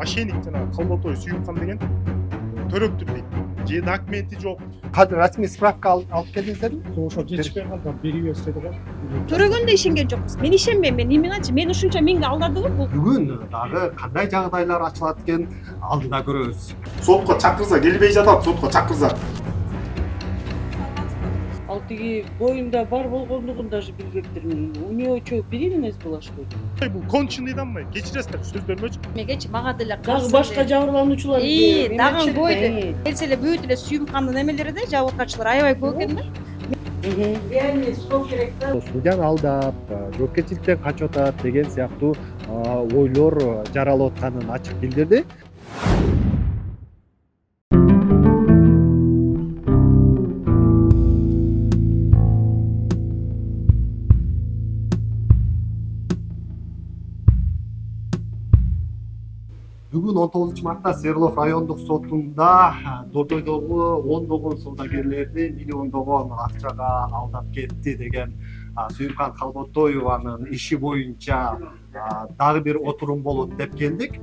мошенник жана Калбатой Сүйүмкан деген төрөптүр дейт. Же документи жок. Кадыр расмий справка алып келдиңиздерби? Ошо жетишпей калды, бери берсе деп. Төрөгөндө ишенген жокпуз. Мен ишенбейм. Мен эмнеңечи? Мен ушунча меңди алдады го бул. Бүгүн дагы кандай жагдайлар ачылат экен алдыда көрөбүз. Сотко чакырса келбей жатат, сотко чакырса. Ал тиги боюнда бар болгондугун даже билбептирмин. Эмне үчүн бир эмес булашпайт. Бул конченыйдан мы? Кечиресиздер сөздөрүмөчү. Мегечи мага деле Дагы башка жабырлануучулар. дагы койду. Келсе эле бүт эле Сүйүмкандын эмелери да, жабыркачылар аябай көп экен да. Реальный срок керек да. Судьяны алдап, жоопкерчиликтен качып атат деген сыяктуу ойлор жаралып атканын ачык билдирди. Бүгүн 19 мартта Свердлов райондук сотунда Дордойдогу ондогон соодагерлерди миллиондогон акчага алдап кетти деген Сүйүмкан Калбатоеванын иши боюнча дагы бир отурум болот деп келдик.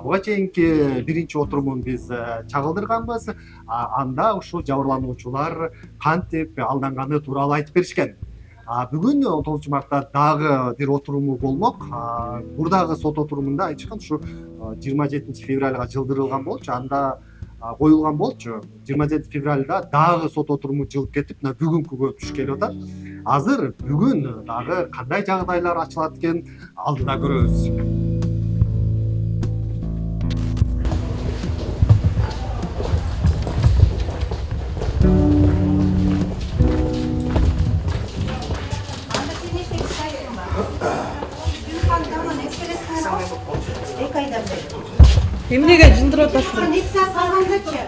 Буга чейинки биринчи отурумун биз чагылдырганбыз. Анда ушул жабырлануучулар кантип алданганы тууралуу айтып беришкен. Бүгүн 19 мартта дагы бир отуруму болмок. Бурдагы сот отурумунда айтышкан ушу 27 февралга жылдырылган болчу. Анда коюлган болчу. 27 февралда дагы сот отуруму жылып кетип, мына бүгүнкүгө туш келип атат. Азыр бүгүн дагы кандай жагдайлар ачылат экен алдыда көрөбүз. Эмнеге жылдырып атасың? 2 саат калгандачы.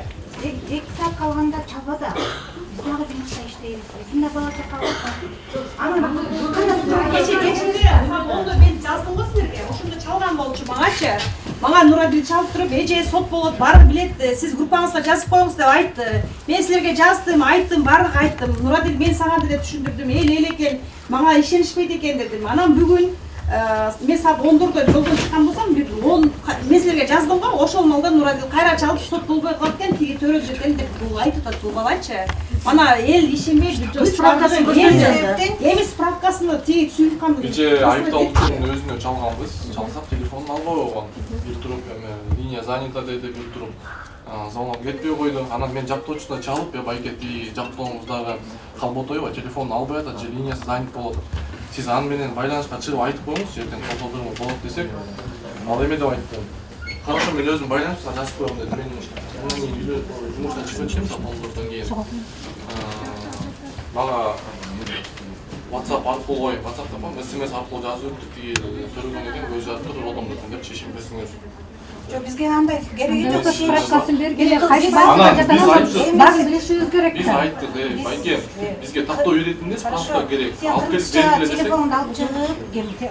2 саат калганда чабада. Биз дагы жұмыста иштейбиз. Мында бала чака бар. Ондо мен жаздым го силерге. Ошондо чалган болчу мангачы. Мага Нурадил чалып туруп, эже сот болот, баары билет, сиз группаңызга жазып коюңуз деп айтты. Мен силерге жаздым, айттым, баардык айттым. Нурадил мен сага деле түшүндүрдүм. Эл экен, мага ишенишпейт экен дедим. Анан бүгүн мен саат 10-дордо жолдон чыккан болсом, бир 10 мен силерге жаздым го, ошол маалда Нурадил кайра чалып сот болбой калат экен, тиги төрөгө экен деп бул айтып атат бул балачы. Мана эл ишенбей справкасын көрсөтүп, эми справкасыны тиги Сүйүмкандын Кече айыпталуучунун өзүнө чалганбыз. Чалсак телефонун албай койгон. Бир туруп линия занята деди, бир туруп звонок кетпей койду. Анан мен жаптоочусуна чалып, байке тиги жаптооңуздагы Калбатоева телефонун албай атат, же линиясы занят болот. Сиз аны менен байланышка чыгып айтып коюңуз, эртең сот отуруму болот десек, ал эме деп айтты. Хорошо, мен өзүм байланышка жазып коем деди. Мен жумуштан чыгып кетем саат 10дон кийин. Мага WhatsApp аркылуу WhatsAppта SMS аркылуу жазып өттүк, тиги төрөгөн экен, көз жазып туруп одомдотун деп чечим берсеңер. Жок, бизге андай кереги жок. Справкасын бергенде Анан биз айттык. баарын билишибиз керек. Биз айттык, байке, бизге тактоо беретін эмес, справка керек. Алып келип Кыргызча бергиле десек. телефонду алып чыгып,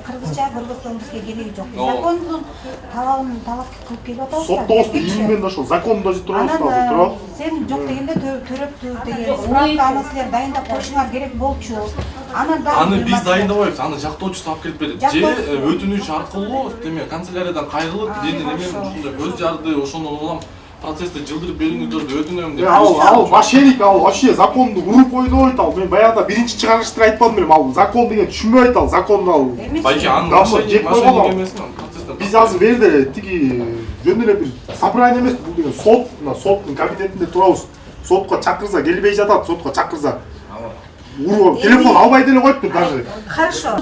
кыргызча көргөзсөң бизге кереги жок. Закондун талабын талап кылып келип атабыз. Соттогусу ийимен да ошол закондо же турабыз азыр, туурабы? Сен жок дегенде төрөптүр деген справканы силер дайындап коюшуңар керек болчу. Аны биз дайындабайбыз, аны жактоочусу алып келип берет. Же өтүнүч аркылуу теме канцеляриядан кайрылып, деди немен ушундай көз жарды, ошону улам процессти жылдырып бериңиздерди өтүнөм деп. Ал мошенник, ал вообще законду уруп койду дейт ал. Мен баягыда биринчи чыгарыштыр айтпадым белем, ал закон деген түшүнбөйт ал, законду ал. Байке аны мошенник эмесин, процесстен. Биз азыр берде тиги жөн эле бир собрание эмес, бул деген сот, мына соттун кабинетинде турабыз. Сотко чакырса келбей жатат, сотко чакырса. Телефон албай деле коюптур даже. Хорошо.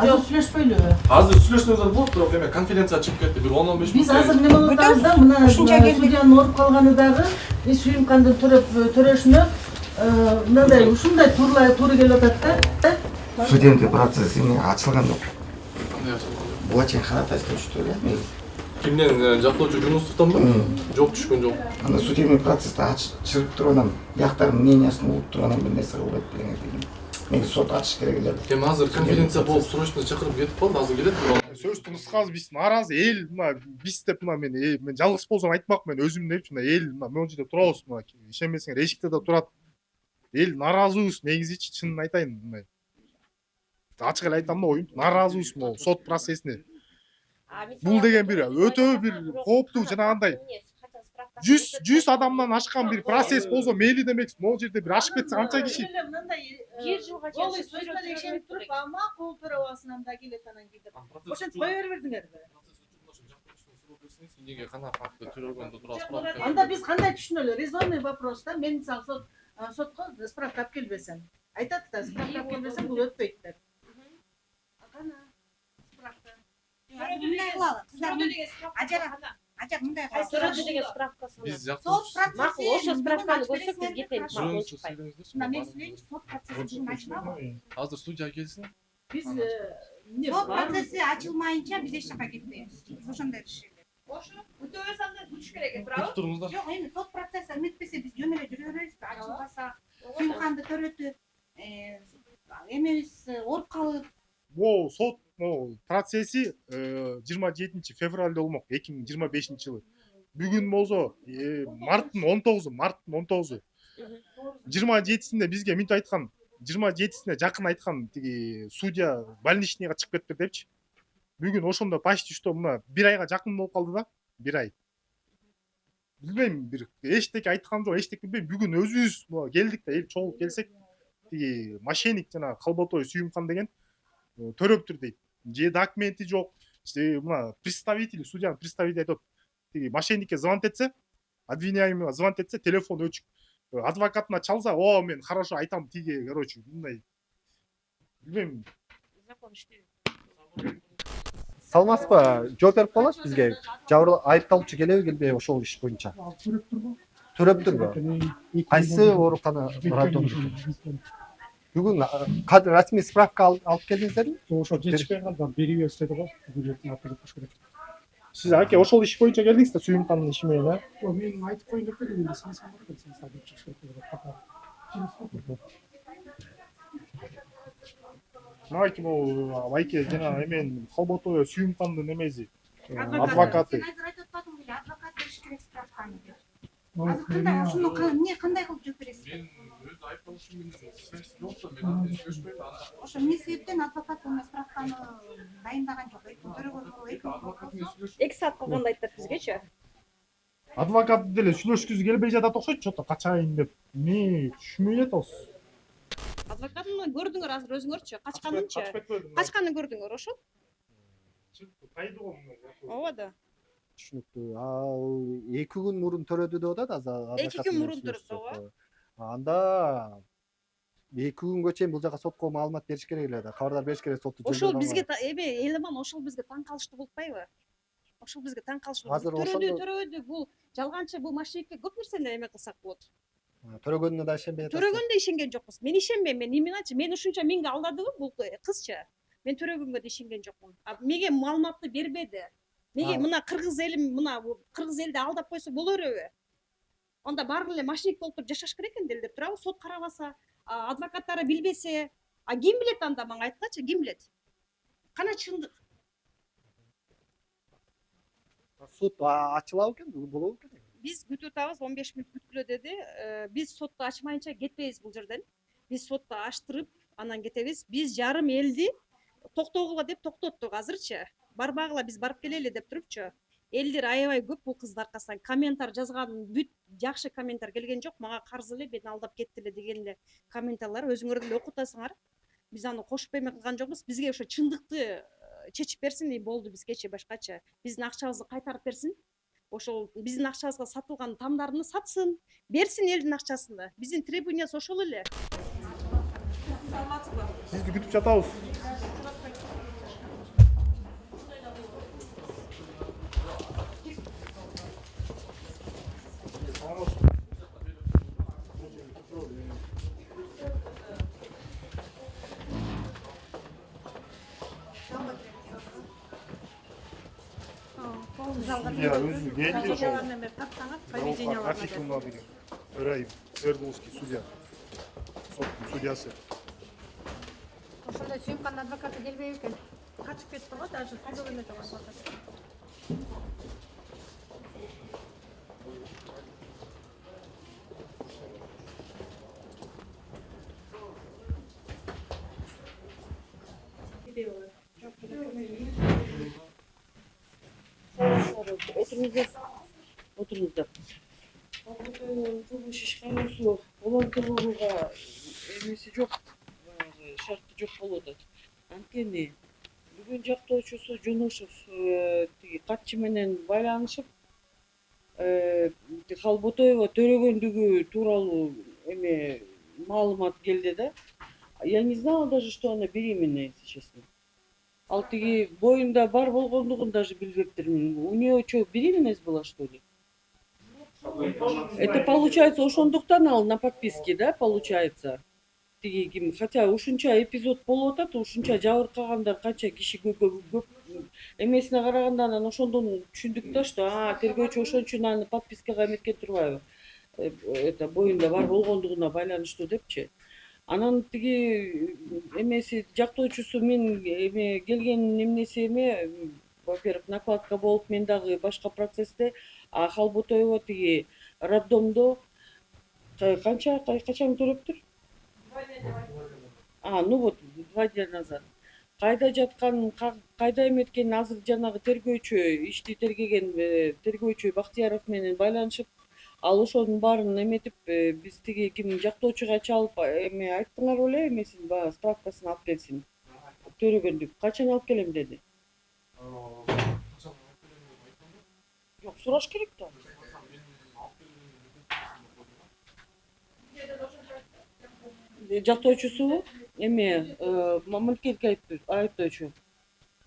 Жок, сүйлөшпөйлүбү? Азыр сүйлөшсөңүздөр болот, бирок эме конференция чыгып кетти, бир 10-15 мүнөт. Биз азыр неме болуп атабыз да, мына судьянын ооруп калганы дагы, биз Сүйүмкандын төрөшүнө мындай ушундай туура келип атат да. Судебный процесс эми ачылган жок. Кандай ачылган? Буга чейин ходатайствочу эле. Кимден, жактоочу Жунусовдонбу? Жок, түшкөн жок. Анда судебный процессти чыгып туруп анан бияктардын мнениясын угуп туруп анан бир нерсе кылып белеңер дегем. Мен сот ачыш керек эле. Эми азыр конференция болуп срочно чакырып кетип калды, азыр келет бирок. Сөздүн кыскасы биз нааразы эл, мына биз деп мына мен жалгыз болсом айтмакмын, өзүм депчи, мына эл мына могу жерде турабыз, мына ишенбесеңер эшикте да турат. Эл нааразыбыз, негизичи чынын айтайын, мына ачык эле айтам да, оюм нааразыбыз могу сот процессине. Бул деген бир өтө бир кооптуу жанагындай 100 адамдан ашкан бир процесс болсо мейли демексиз. Могул жерде бир ашып кетсе канча киши? Бир жылга Голый сөзбө текшенип туруп, ама кол төрөбасынан да келет анан кийин. Ошентип кое бербедиңерби? Эмнеге кана факты төрөлгөндө тура справка. Анда биз кандай түшүнөлү? Резонный вопрос да. Мен мисалы сотко справка алып келбесем. Айтат да, справка алып келбесем бул өтпөйт деп. Кана справка. Мындай кылалы, кыздар. Ажар мындай кылалы. Төрөдү деген справкасы. Биз Сот жактырып процесси. Макул, ошо справканы көрсөк биз кетелик. Мына мен сүйлөйүнчү, сот процесси жыгын ачылабы? Азыр судья келсин. Биз Сот процесси ачылмайынча биз эч жака кетпейбиз. Биз ошондой решили. Ошо күтөбөз андан күтүш керек экен, туурабы? Туруңуздар. Жок, эми сот процесси эметпесе биз жөн эле жүрө беребизби? Ачылбаса, сүйүмканды төрөтүп, эмебиз ооруп калып. Могу сот процесси 27 февралда болмок 2025 жылы. Бүгүн болсо марттын 19-у. 27-синде бизге мынтип айткан, 27-сине жакын айткан тиги судья больничныйга чыгып кетиптир депчи. Бүгүн ошондо почти что мына 1 айга жакын болуп калды да, 1 ай. Билбейм, бир эчтеке айткан жок, эчтеке билбейм. Бүгүн өзүбүз келдик да, эл чогулуп келсек, тиги мошенник жана Калботой Сүйүмкан деген төрөптүр дейт. Же документи жок. Мына представитель, судьянын представитель айтат, тиги мошенникке звонить этсе, обвиняемыйга звонить этсе, телефон өчүк. Адвокатына чалса, о, мен хорошо айтам тиги, короче, мындай. Билбейм. Закон иштейт. Салмасызбы? Жооп берип каласыз бизге? Айыпталуучу келеби, келбейби ошол иш боюнча? Төрөптүрбү? Кайсы оорукана район? Бүгүн расмий справка алып келдиңиздерби? Ошо жетишпей калган берип берсе го бүгүн ертең алып келип коюш керек. Сиз аке ошол иш боюнча келдиңиз да, Сүйүмкандын иши менен, а? Мен айтып коюн деп элем, сен сабак сен сабак чыгыш керек деп Майки майке жана эмен Калботой Сүйүмкандын эмеси, адвокаты. Сен азыр айтып атпадыңбы эле, адвокат бериш керек справканы деп. Азыр кандай ошону кандай кылып жооп бересиз? Мен өз айыпталуучум менен связь жок да, мен сүйлөшпөйм. Ошо эмне себептен адвокат бул справканы дайындаган жок? Төрөгөн болсо 2 саат калганда айтат бизгечи. Адвокат деле сүйлөшкүсү келбей жатат окшойт, что-то качайын деп. Эмне түшүнбөй жатабыз. Адвокатын көрдүңөр азыр өзүңөрчү, качканынчы. Качып кетпедим. Качканын көрдүңөр, ошо? Чыкты, тайды го мына. Ооба да. Түшүнүктүү. Ал 2 күн мурун төрөдү деп атат азыр. 2 күн мурун төрөдү, ооба. Анда 2 күнгө чейин бул жака сотко маалымат бериш керек эле да. Кабардар бериш керек сотту. Ошол бизге элеман ошол бизге таң калыштуу болбойбу? Ошол бизге таң калыштуу. Азыр Төрөдү, бул жалганчы, бул мошенникке көп нерсени эме кылсак болот. Төрөгөнүнө да ишенбей атасыз. Төрөгөндө ишенген жокпуз. Мен ишенбейм, мен эмнечи, мен ушунча менге алдадыбы бул кызчы. Мен төрөгөнгө да ишенген жокмун. Меге маалыматты бербеди. Неге мына кыргыз элим, мына кыргыз элди алдап койсо боло береби? Онда баары эле мошенник болуп туруп жашаш керек экен делдер, туурабы? Сот карабаса, адвокаттары билбесе, ким билет анда, мага айткачы, ким билет? Кана чындык? Суд ачылабы экен, болобу экен? Биз күтүп атабыз, 15 мүнөт күткүлө деди. Биз сотту ачмайынча кетпейбиз бул жерден. Биз сотту ачтырып, анан кетебиз. Биз жарым элди токтогула деп токтоттук азырчы. Барбагыла биз барып келели деп турупчу. Элдер аябай көп бул кыздын аркасынан комментар жазган, бүт жакшы комментар келген жок. Мага карыз эле, мени алдап кетти эле деген эле комментарлар өзүңөр деле окутасыңар. Биз аны кошуп эме кылган жокпуз. Бизге ошо чындыкты чечип берсин, болду бизгечи башкачы. Биздин акчабызды кайтарып берсин. Ошол биздин акчабызга сатылган тамдарын сатсын, берсин элдин акчасын. Биздин требуяниясы ошол эле. Саламатсызбы? Сизди күтүп жатабыз. Я өзү келди ошол. Архитектурный деген. Раим Свердловский судья. Соттун судьясы. Ошондо Сүйүмкандын адвокаты келбейби экен. Качып кетти го, даже сүйлөгөнө жок адвокат. Oturuңуздар. Oturuңуздар. Кылмыш ишканасы волонтерлууга эмеси жок, баягы шарты жок болуп атат. Анткени бүгүн жактоочусу Жунушев тиги катчы менен байланышып, Халботоева төрөгөндүгү тууралуу эме маалымат келди да. Я не знала даже, что она беременна, если честно. Ал тиги боюнда бар болгондугун даже билбептирмин. У нее что, беременность была, что ли? Это получается ошондуктан ал на подписке, да, получается? Тиги ким, хотя ушунча эпизод болуп атат, ушунча жабыркагандар канча киши көп эмесине караганда анан ошондон түшүндүк да, что тергөөчү ошон үчүн аны подпискага эметкен турбайбы? Это боюнда бар болгондугуна байланыштуу депчи. Анан тиги эмеси жактоочусу мен эме келген эмнесиме, во-первых, накладка болуп мен дагы башка процессте, а Халботоева тиги роддомдо качан төрөптүр? Ну вот 2 дня назад. Кайда жатканын, кайда эметкенин азыр жанагы тергөөчү, ишти тергеген тергөөчү Бактияров менен байланышып, ал ошонун баарын эметип, биз тиги ким жактоочуга чалып эме айттыңар беле, эмесин баягы справкасын алып келсин. Төрөгөндүк качан алып келем деди? Жок, сураш керек да. Жактоочусу эме мамлекетке айыптоочу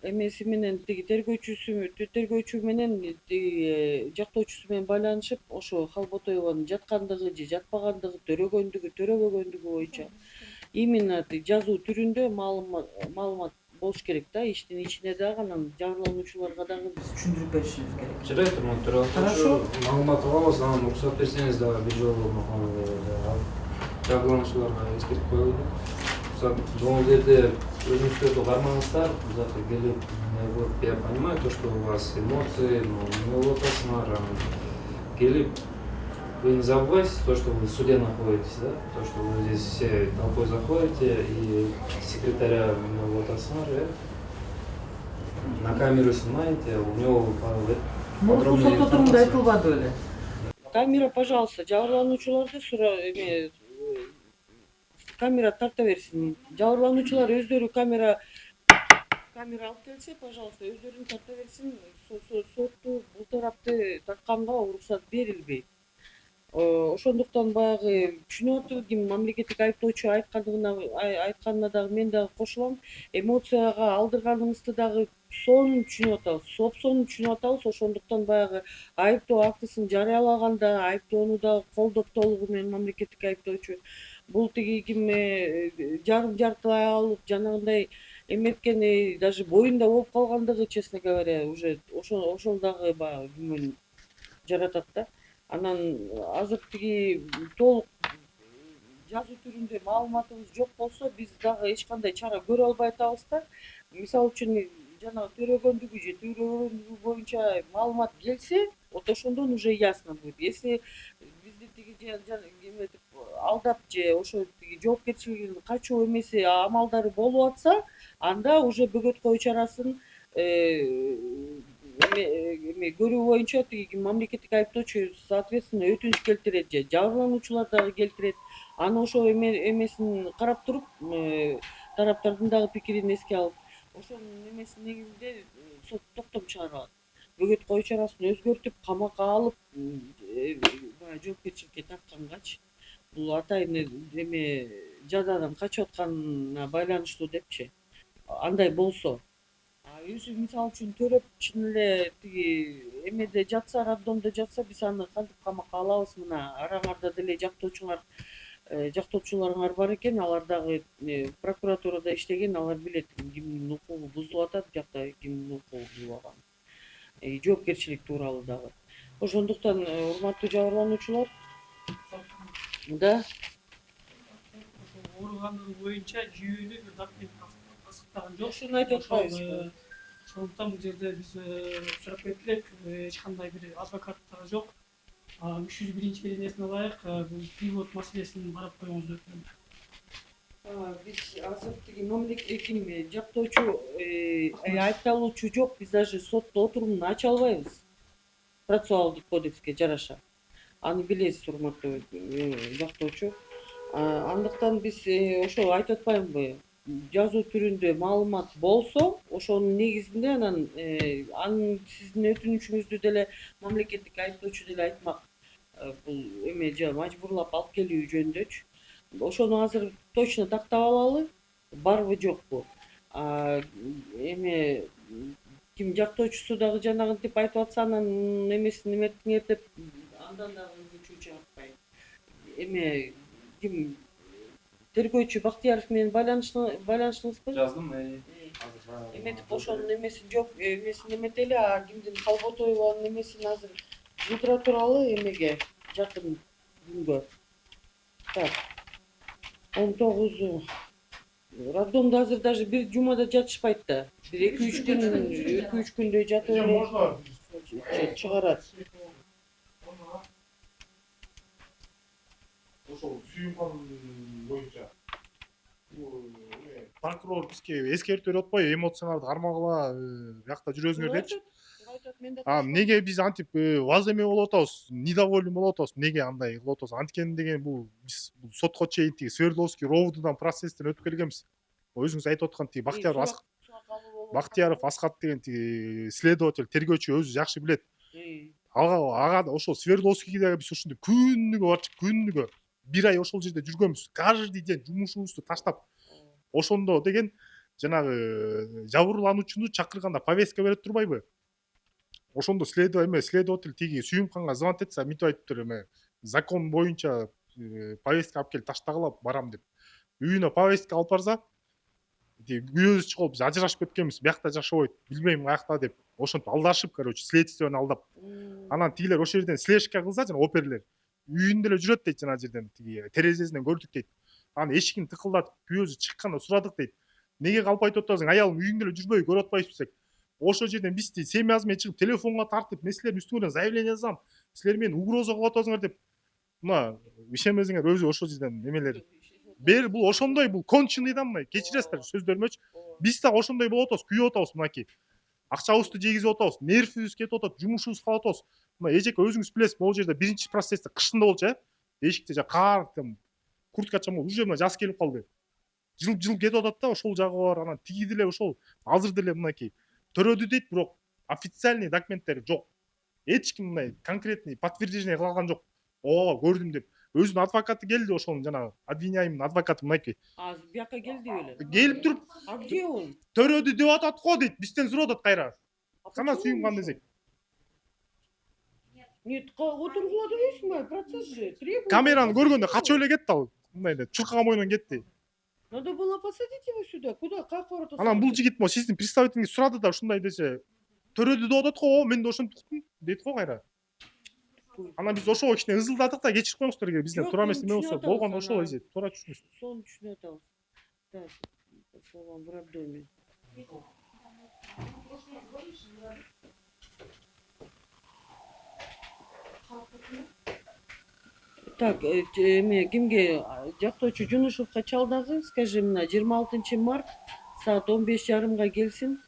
эмеси менен тиги тергөөчү менен тиги жактоочусу менен байланышып, ошо Халботоеванын жаткандыгы же жатпагандыгы, төрөгөндүгү, төрөбөгөндүгү боюнча именно жазуу түрүндө маалымат болуш керек да. Иштин ичине дагы анан жабырлануучуларга дагы биз түшүндүрүп беришибиз керек. Жарайт, Хорошо. Маалымат алабыз, анан уруксат берсеңиз дагы бир жолу жабырлануучуларга эскертип коелу. Бул жерде өзүңүздөрдү кармаңыздар, бизге келип, я понимаю то, что у вас эмоции, но вот атасыңар, келип, вы не забывайте то, что вы в суде находитесь, да, то, что вы здесь все толпой заходите, и секретаря вот атасыңар, на камеру снимаете, у него подробные Сот отурумда айтылбады эле. Камера, пожалуйста, жабырлануучуларды камера тарта берсин. Жабырлануучулар өздөрү камера алып келсе, пожалуйста, өздөрүн тарта берсин. Сотту бул тарапты тартканга уруксат берилбейт. Ошондуктан баягы түшүнүп атып, ким мамлекеттик айыптоочу айтканына дагы мен дагы кошулам. Эмоцияга алдырганыңызды дагы сонун түшүнүп атабыз, сонун түшүнүп атабыз. Ошондуктан баягы айыптоо актысын жарыялаганда айыптоону дагы колдоп толугу менен мамлекеттик айыптоочу. Бул тиги ким жартылай алып жанагындай эметкен, даже боюнда болуп калгандыгы, честно говоря, уже ошол дагы баягы күмөн жаратат да. Анан азыр тиги толук жазуу түрүндө маалыматыбыз жок болсо, биз дагы эч кандай чара көрө албай атабыз да. Мисалы үчүн жанагы төрөгөндүгү боюнча маалымат келсе, вот ошондон уже ясно будет. Если бизди тиги алдап же ошо тиги жоопкерчилигин качуу эмеси амалдары болуп атса, анда уже бөгөт кою чарасын көрүү боюнча тиги мамлекеттик айыптоочу соответственно өтүнүч келтирет же жабырлануучулар дагы келтирет. Аны ошо эмесин карап туруп, тараптардын дагы пикирин эске алып, ошонун эмесинин негизинде сот токтом чыгарып алат. Бөгөт кою чарасын өзгөртүп, камакка алып, жоопкерчиликке тарткангачы, бул атайын эме жазадан качып атканына байланыштуу депчи. Андай болсо, өзү мисалы үчүн төрөп чын эле тиги эмеде жатса, роддомдо жатса, биз аны кантип камакка алабыз? Мына араңарда деле жактоочуларыңар бар экен, алар дагы прокуратурада иштеген, алар билет кимдин укугу бузулуп атат, жакта кимдин укугу бузулган. Жоопкерчилик тууралуу дагы. Ошондуктан урматтуу жабырлануучулар, да. Ооругандыгы боюнча жүйөлүү бир документ тастыктаган жок. Ошону айтып атпайбызбы? Ошондуктан бул жерде биз сурап кетелек, эч кандай бир адвокаттар жок. 301 эрежесине ылайык бул пилот маселесин карап коюңузду өтүнөм. Биз азыр тиги мамлекеттик жактоочу айыпталуучу жок, биз даже сотто отурумун ача албайбыз. процессуалдык кодекске жараша. Аны билесиз, урматтуу жактоочу. Андыктан биз ошо айтып атпаймынбы? Жазуу түрүндө маалымат болсо, ошонун негизинде анан анын сиздин өтүнүчүңүздү деле мамлекеттик айыптоочу деле айтмак. Бул эме мажбурлап алып келүү жөнүндөчү. Ошону азыр точно тактап алалы, барбы жокпу. Эме ким жактоочусу дагы жанагынтип айтып атса, анан эмесин эметиңер деп андан дагы чүчү чыгатпайм. Эме ким тергөөчү Бактияров менен байланыштыңызбы? Жаздым. Эметип ошонун эмесин жок, эмесин эметели, а кимдин Калботоеванын эмесин азыр жудура туралы эмеге жакын күнгө. Так. 19 роддомдо азыр даже бир жумада жатышпайт да. Бир 2-3 күндөй жатып эле чыгарат. Ошол сүйүмкан боюнча прокурор бизге эскертүү берип атпайбы, эмоцияңарды кармагыла, биякта жүрөсүңөр депчи. Эмнеге биз антип ваз эме болуп атабыз, недовольный болуп атабыз, эмнеге андай кылып атабыз? Анткени деген бул биз сотко чейин тиги Свердловский ровдудан процесстен өтүп келгенбиз. Өзүңүз айтып аткан тиги Бактияров Аскат деген тиги следователь, тергөөчү өзү жакшы билет. Ага ошол Свердловскийге биз ушинтип күнүгө барчык, күнүгө 1 ай ошол жерде жүргөнбүз. Каждый день жумушубузду таштап. Ошондо деген жанагы жабырлануучуну чакырганда повестка берип турбайбы? Ошондо следователь тиги сүйүмканга звонить этсе, мынтип айтыптыр эме закон боюнча повестка алып келип таштагыла барам деп. Үйүнө повестка алып барса, күйөөбүз чыгып биз ажырашып кеткенбиз, биякта жашабайт, билбейм каякта деп. Ошентип алдашып, короче, следствияны алдап. Анан тигилер ошол жерден слежка кылса, жана оперлер үйүндө эле жүрөт дейт, жана жерден тиги терезесинен көрдүк дейт. Аны эшигин тыкылдатып, күйөөсү чыкканда сурадык дейт. Неге калп айтып атасың? Аялым үйүңдө эле жүрбөй көрүп атпайсызбы десек. Ошол жерден биз семьязымен чыгып телефонго тартып, мен силердин үстүңөрдөн заявление жазам. Силер мени угроза кылып атасыңар деп. Мына ишенбесеңер өзү ошол жерден немелер. Бул ошондой, бул конченый да мына, кечиресиздер сөздөрүмөчү. Биз да ошондой болуп атабыз, күйүп атабыз мынакей. Акчабызды жегизип атабыз, нервибиз кетип атат, жумушубуз калып атабыз. Мына эжеке өзүңүз билесиз, могул жерде биринчи процессте кышында болчу, эшикте кар, курткачам уже мына жаз келип калды. Жылып кетип атат да, ошол жагы бар. Анан тиги деле ошол азыр деле мынакей төрөдү дейт, бирок официальный документтери жок. Эч ким мындай конкретный подтверждение кыла алган жок. Ооба көрдүм деп. Өзүнүн адвокаты келди, ошонун жанагы обвиняемый адвокаты мынакей. Азыр бияка келди беле. Келип туруп, А где он? төрөдү деп атат го дейт, бизден сурап атат кайра. Кана сүйүмкан десек. Нет, отургула дебейсиңби? Процесс же. Камераны көргөндө качып эле кетти ал. Мындай эле чуркаган боюнан кетти. Надо было посадить его сюда. Куда? Как ворота? Анан бул жигит могу сиздин представителиңиз сурады да ушундай десе, төрөдү деп атат го, мен да ошентип уктум дейт го кайра. Анан биз ошого кичине ызылдадык да, кечирип коюңуздар эгер бизден туура эмес неме болсо, болгону ошол эже, туура түшүнүңүз. Сону түшүнүп атабыз. Так, салам в роддоме. Так, эме кимге жактоочу Жунушевго чал дагы, скажи, мына 26 март саат 15:30 келсин.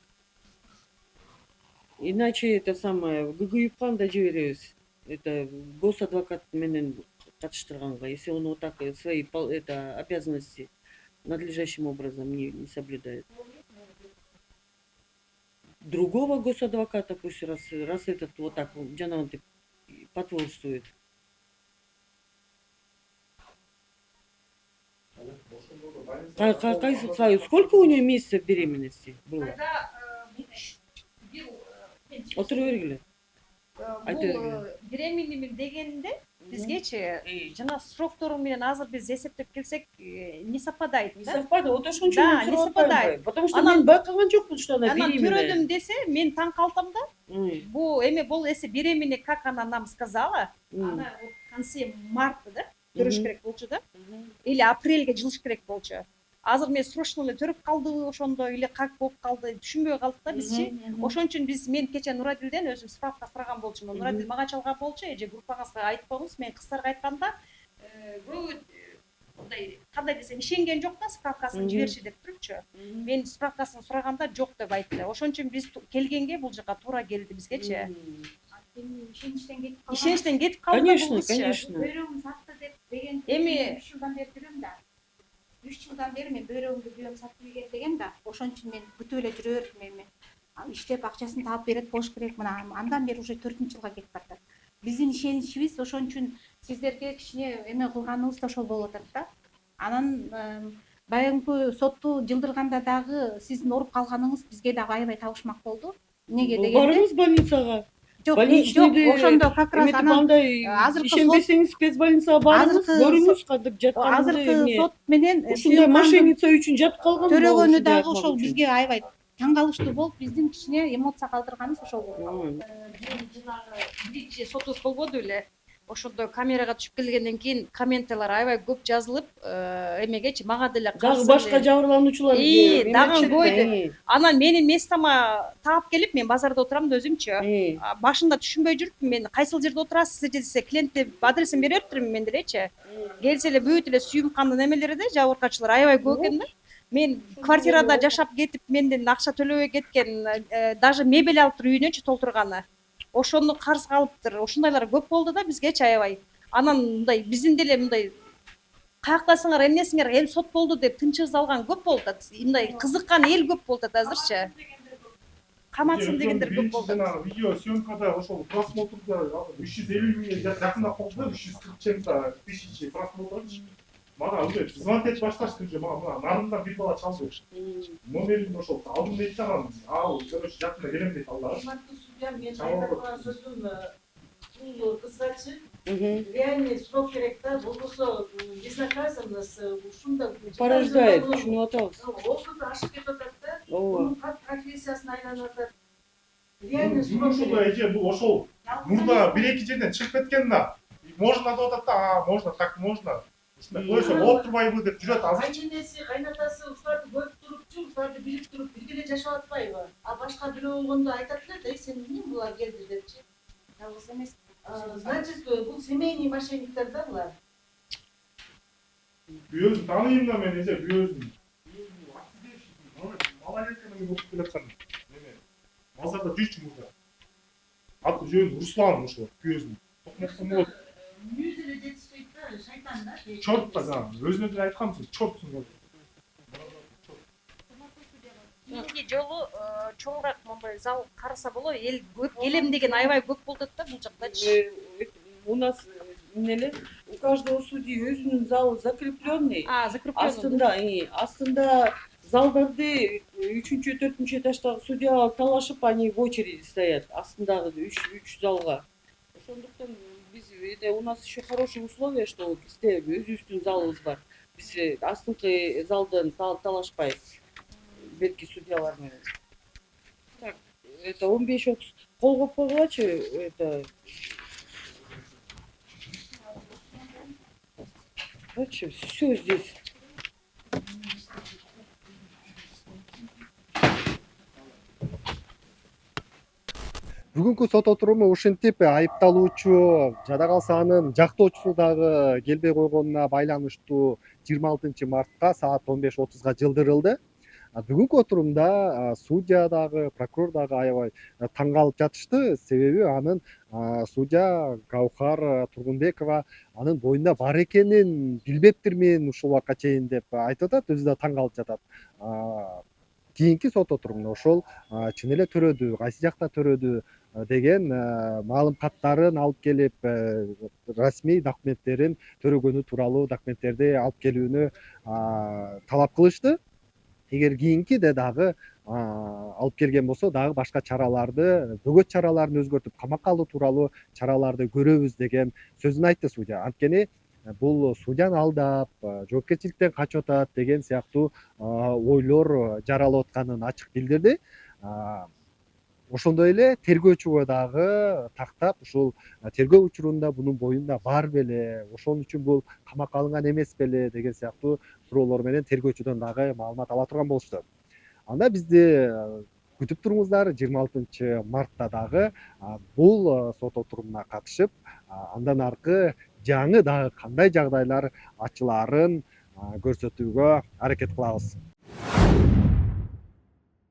Иначе это самое ГГЮПкан да жиберебиз. Это госадвокат менен катыштырганга, если он вот так свои это обязанности надлежащим образом не соблюдает. Другого госадвоката пусть раз этот вот так жанагынтип потворствует. Сколько у нее месяцев беременности было? Отура бергиле. Бул беременныймин дегенде бизгечи жана сроктору менен азыр биз эсептеп келсек не совпадает. Не совпадает. Вот ошон үчүн да, не совпадает. Потому что мен байкаган жокмун, что она беременная. Анан төрөдүм десе, мен таң калтым да. Бул эме бул эсе беременна, как она нам сказала, она вот в конце марта, да, төрөш керек болчу да. Или апрелге жылыш керек болчу. Азыр мен срочно эле төрөп калдыбы ошондо или как болуп калды, түшүнбөй калдык да бизчи. Ошон үчүн мен кече Нурадилден өзүм справка сураган болчумун. Нурадил мага чалган болчу, эже группаңызга айтпаңыз, мен кыздарга айтканда бирөө мындай кандай десем ишенген жок да, справкасын жиберчи деп турчу. Мен справкасын сураганда жок деп айтты. Ошон үчүн биз келгенге бул жака туура келди бизгечи. ишеничтен кетип калган. ишеничтен кетип калды Конечно, бул кыз. конечно. Бөйрөгүм сатты деп деген. Эми- 3 жылдан бери жүрөм да. 3 жылдан бери мен бөйрөгүмдү күйөөм сатып ийген деген да. Ошон үчүн мен күтүп эле жүрө бердим эми. Иштеп акчасын таап берет болуш керек. Мына андан бери уже 4-жылга кетип баратат. Биздин ишеничибиз ошон үчүн сиздерге кичине эме кылганыбыз да ошол болуп атат да. Анан баягы сотту жылдырганда дагы сиздин ооруп калганыңыз бизге дагы аябай табышмак болду. Неге дегенде Барыңыз больницага. жок, Больничныйды ошондо как раз эметип анан андай азыркы ишенбесеңиз спецбольницага барыңыз, азыркы көрүңүз кантип жатканыңызды. азыркы эмне. сот менен Ушундай мошенница үчүн жатып калган төрөгөнү дагы ошол бизге аябай таң калыштуу болуп, биздин кичине эмоция калтырганыбыз ошол болду. Биринчи сотубуз болбоду беле. Ошондо камерага түшүп келгенден кийин комменттер аябай көп жазылып, эмегечи мага деле Дагы башка жабырлануучулар дагы койду. Анан менин местома таап келип, мен базарда отурам да өзүмчү. Башында түшүнбөй жүрүптүм, мен кайсыл жерде отурасыз десе, клиентте адресин бере бериптирмин мен делечи. Келсе эле бүт эле сүйүмкандын эмелери да, жабыркачылар аябай көп экен да. Мен квартирада жашап кетип, менден акча төлөбөй кеткен, даже мебель алыптыр үйүнөчү толтурганы. Ошону карызга алыптыр. Ошондайлар көп болду да бизгечи аябай. Анан мындай биздин деле мындай каяктасыңар, эмнесиңер, эми сот болду деп тынчыбызды алган көп болуп атат. Мындай кызыккан эл көп болуп атат азырчы. Каматсын дегендер көп болду. Жанагы видео съемкада ошол просмотрда 350 миңге жакындап калды да, 340 чем-то тысячи просмотрчы. Мага уже звонок этип башташты уже, мага нарындан бир бала чалды. Номерин ошол алдым дейт анан, ал короче жакында келем дейт алар. Мен айтып турган сөзүм бул кызгачы реальный срок керек да, болбосо безнаказанность ушунда порождает, түшүнүп атабыз. Опыт ашып кетип атат да, мунун профессиясына айланып атат. Реальный срок Ушундай эже бул ошол мурда 1-2 жерден чыгып кеткен да. Можно деп атат да, можно, так можно. Койсо болуп турбайбы деп жүрөт азыр. Кайненеси, кайнатасы ушуларды көрүп турупчу, ушуларды билип туруп бирге жашап атпайбы? А башка бирөө болгондо айтат эле да, сен эмне булар келди депчи. Жалгыз эмес. Значит, бул семейный мошенниктер да булар. Күйөөсүн тааныйм да мен эже күйөөсүн. Малолетканы болуп келаткан. Эме базарда жүрчү мурда. Аты жөнү Руслан ошо күйөөсүн. Токмокто болот. Yüz эле жетишпейт да, шайтан да. Чорт да жаңа өзүнө деле айткансың, чортсуң. Кийинки жолу чоңураак мондай зал караса болот, эл көп келем деген аябай көп болуп атат да бул жактачы. У нас эмнеле, у каждого судьи өзүнүн залы закрепленный. Закрепленный. Астында залдарды 3-4 этаждагы судья талашып, они в очереди стоят. Астындагы 3 залга. Ошондуктан биз у нас еще хорошие условия, что бизде өзүбүздүн залыбыз бар. Биз астыңкы залдан талашпайбыз. Берки судьялар менен. Так, это 15-30 колго койгулачы, это вообще все здесь. Бүгүнкү сот отуруму ушинтип айыпталуучу жада калса анын жактоочусу дагы келбей койгонуна байланыштуу 26 мартка саат 15:30 жылдырылды. Бүгүнкү отурумда судья дагы, прокурор дагы аябай таң калып жатышты. Себеби анын судья Гаухар Тургунбекова анын боюнда бар экенин билбептирмин ушул убакка чейин деп айтып атат, өзү да таң калып жатат. Кийинки сот отурумунда ошол чын эле төрөдү, кайсы жакта төрөдү деген маалым каттарын алып келип, расмий документтерин төрөгөнү тууралуу документтерди алып келүүнү талап кылышты. Эгер кийинкиде дагы алып келген болсо, дагы башка чараларды, бөгөт чараларын өзгөртүп камакка алуу тууралуу чараларды көрөбүз деген сөзүн айтты судья. Анткени бул судьяны алдап, жоопкерчиликтен качып атат деген сыяктуу ойлор жаралып атканын ачык билдирди. Ошондой эле тергөөчүгө дагы тактап, ушул тергөө учурунда бунун боюнда бар беле, ошон үчүн бул камакка алынган эмес беле деген сыяктуу суроолор менен тергөөчүдөн дагы маалымат ала турган болушту. Анда бизди күтүп туруңуздар 26 мартта дагы бул сот отурумуна катышып, андан аркы жаңы дагы кандай жагдайлар ачылаарын көрсөтүүгө аракет кылабыз.